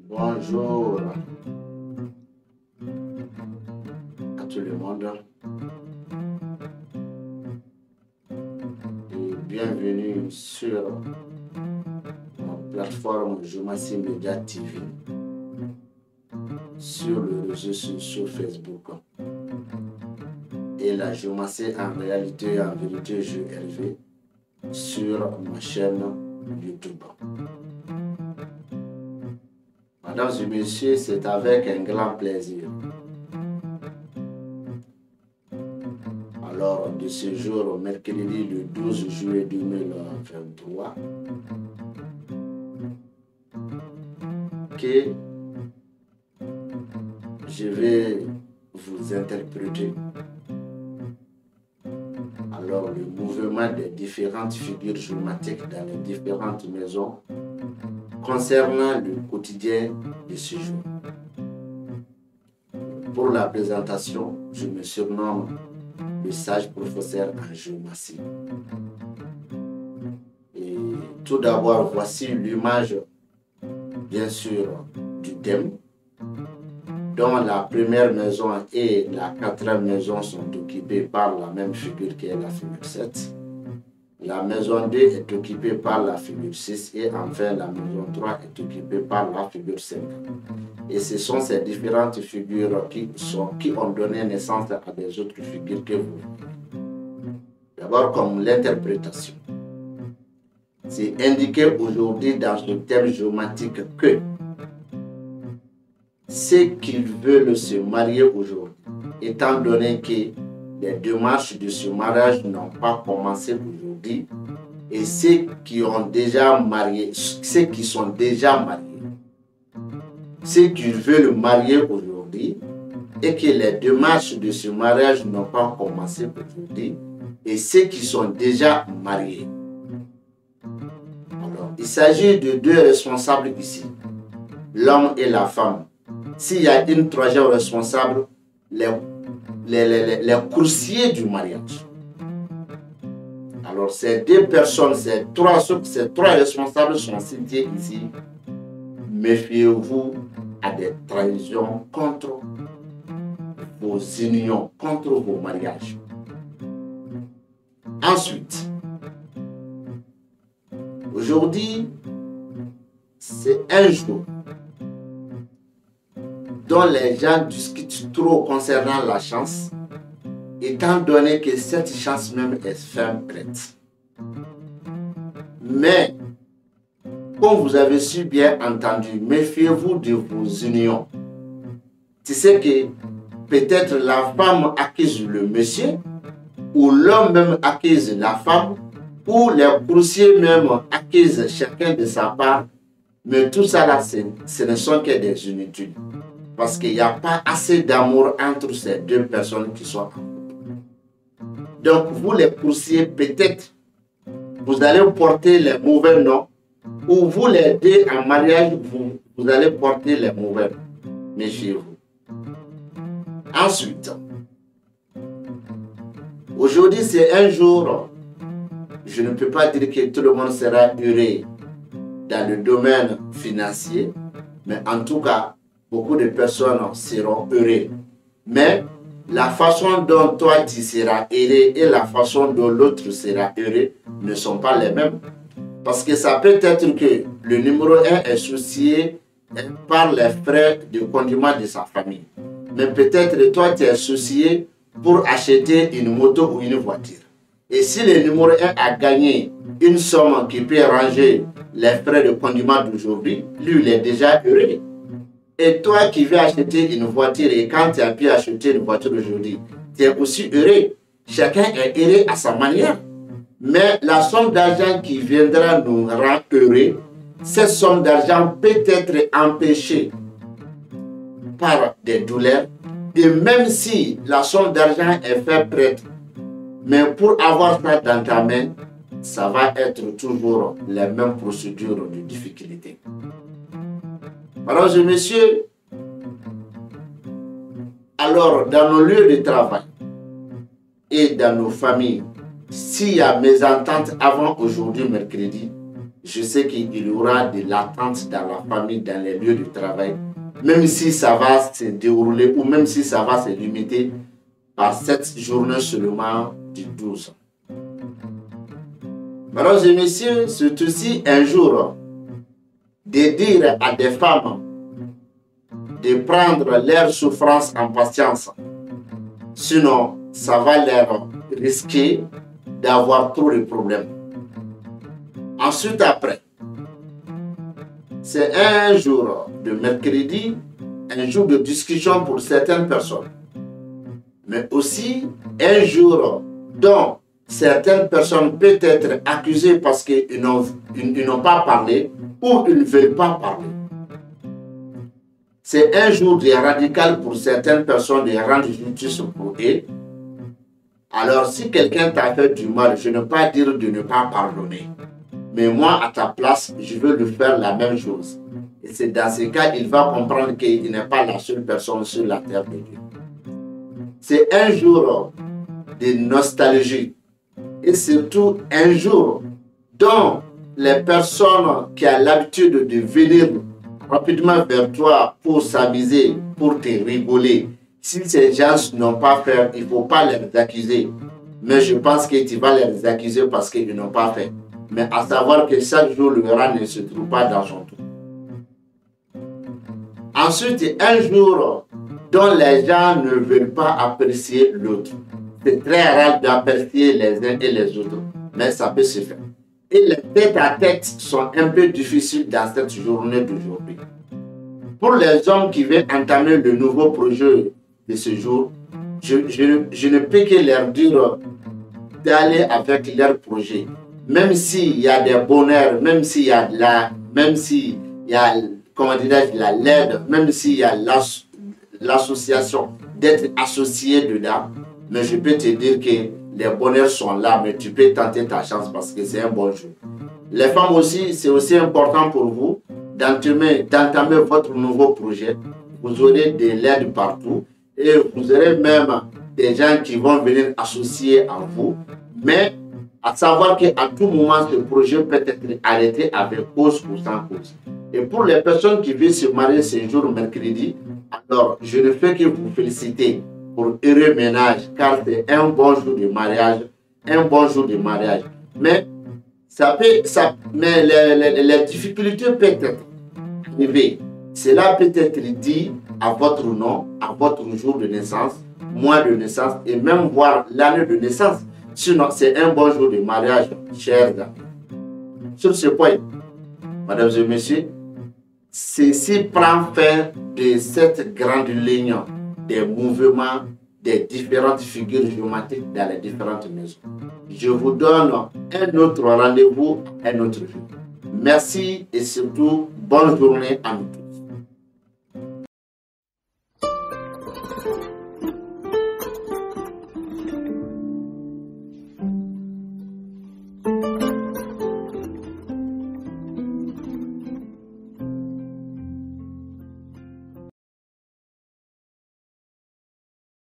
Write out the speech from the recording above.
Bonjour à tout le monde et bienvenue sur ma plateforme Joumassi Media TV sur le réseau social Facebook et la Joumassi en réalité en vérité jeu élevé sur ma chaîne YouTube. Mesdames et messieurs, c'est avec un grand plaisir. Alors, de ce jour, mercredi le 12 juillet 2023, que je vais vous interpréter alors le mouvement des différentes figures géomatiques dans les différentes maisons concernant le quotidien de ce jour. Pour la présentation, je me surnomme le sage professeur en géomatie. Et tout d'abord, voici l'image, bien sûr, du thème, dont la première maison et la quatrième maison sont occupées par la même figure qui est la figure 7. La maison 2 est occupée par la figure 6 et enfin la maison 3 est occupée par la figure 5. Et ce sont ces différentes figures qui ont donné naissance à des autres figures que vous voyez. D'abord comme l'interprétation. C'est indiqué aujourd'hui dans ce thème géomatique que ceux qui veulent se marier aujourd'hui, étant donné que les démarches de ce mariage n'ont pas commencé aujourd'hui, et ceux qui ont déjà marié, ceux qui sont déjà mariés, ceux qui veulent marier aujourd'hui et que les démarches de ce mariage n'ont pas commencé aujourd'hui, et ceux qui sont déjà mariés. Alors, il s'agit de deux responsables ici, l'homme et la femme. S'il y a une troisième responsable, les coursiers du mariage. Alors, ces deux personnes, ces trois responsables sont cités ici. Méfiez-vous à des trahisons contre vos unions, contre vos mariages. Ensuite, aujourd'hui, c'est un jour dont les gens discutent trop concernant la chance, étant donné que cette chance même est ferme prête. Mais, comme vous avez si bien entendu, méfiez-vous de vos unions. Tu sais que peut-être la femme accuse le monsieur, ou l'homme même accuse la femme, ou les coursiers même accusent chacun de sa part, mais tout ça là, ce ne sont que des inutiles. Parce qu'il n'y a pas assez d'amour entre ces deux personnes qui sont en couple. Donc, vous les coursiers, peut-être, vous allez porter les mauvais noms, ou vous les deux en mariage, vous allez porter les mauvais noms. Méfiez-vous. Ensuite, aujourd'hui, c'est un jour, je ne peux pas dire que tout le monde sera heureux dans le domaine financier, mais en tout cas, beaucoup de personnes seront heureuses. Mais la façon dont toi tu seras heureux et la façon dont l'autre sera heureux ne sont pas les mêmes. Parce que ça peut être que le numéro 1 est soucié par les frais de conduite de sa famille. Mais peut-être toi tu es soucié pour acheter une moto ou une voiture. Et si le numéro 1 a gagné une somme qui peut ranger les frais de conduite d'aujourd'hui, lui il est déjà heureux. Et toi qui veux acheter une voiture et quand tu as pu acheter une voiture aujourd'hui, tu es aussi heureux. Chacun est heureux à sa manière. Mais la somme d'argent qui viendra nous rendre heureux, cette somme d'argent peut être empêchée par des douleurs. Et même si la somme d'argent est faite prête, mais pour avoir ça dans ta main, ça va être toujours les mêmes procédures de difficulté. Mesdames et messieurs, alors dans nos lieux de travail et dans nos familles, s'il y a mésentente avant aujourd'hui, mercredi, je sais qu'il y aura de l'attente dans la famille, dans les lieux de travail, même si ça va se dérouler ou même si ça va se limiter par cette journée seulement du 12. Mesdames et messieurs, c'est aussi un jour de dire à des femmes de prendre leur souffrance en patience. Sinon, ça va leur risquer d'avoir trop de problèmes. Ensuite, après, c'est un jour de mercredi, un jour de discussion pour certaines personnes. Mais aussi un jour dont certaines personnes peuvent être accusées parce qu'ils n'ont pas parlé ou ils ne veulent pas parler. C'est un jour de radical pour certaines personnes de rendre justice pour eux. Alors, si quelqu'un t'a fait du mal, je ne veux pas dire de ne pas pardonner. Mais moi, à ta place, je veux lui faire la même chose. Et c'est dans ce cas, il va comprendre qu'il n'est pas la seule personne sur la terre de Dieu. C'est un jour de nostalgie. Et surtout, un jour dont les personnes qui ont l'habitude de venir rapidement vers toi pour s'amuser, pour te rigoler, si ces gens n'ont pas fait, il ne faut pas les accuser. Mais je pense que tu vas les accuser parce qu'ils n'ont pas fait. Mais à savoir que chaque jour, le rang ne se trouve pas dans son tour. Ensuite, un jour dont les gens ne veulent pas apprécier l'autre. C'est très rare d'apprécier les uns et les autres, mais ça peut se faire. Et les tête-à-tête sont un peu difficiles dans cette journée d'aujourd'hui. Pour les hommes qui veulent entamer le nouveau projet de ce jour, je ne peux que leur dire d'aller avec leur projet. Même s'il y a des bonheurs, même s'il y a de la, même s'il y a, comment dirais-je, la l'aide, même s'il y a l'association, d'être associé dedans, mais je peux te dire que les bonheurs sont là, mais tu peux tenter ta chance parce que c'est un bon jour. Les femmes aussi, c'est aussi important pour vous d'entamer votre nouveau projet. Vous aurez de l'aide partout et vous aurez même des gens qui vont venir associer à vous, mais à savoir qu'à tout moment, ce projet peut être arrêté avec cause ou sans cause. Et pour les personnes qui veulent se marier ce jour mercredi, alors je ne fais que vous féliciter pour heureux ménage, car c'est un bon jour de mariage, un bon jour de mariage. Mais les difficultés peuvent être arrivées. Cela peut être dit à votre nom, à votre jour de naissance, mois de naissance et même voir l'année de naissance. Sinon, c'est un bon jour de mariage, chers amis. Sur ce point, mesdames et messieurs, ceci prend fin de cette grande ligne des mouvements des différentes figures géométriques dans les différentes maisons. Je vous donne un autre rendez-vous un autre jour. Merci et surtout, bonne journée à nous tous.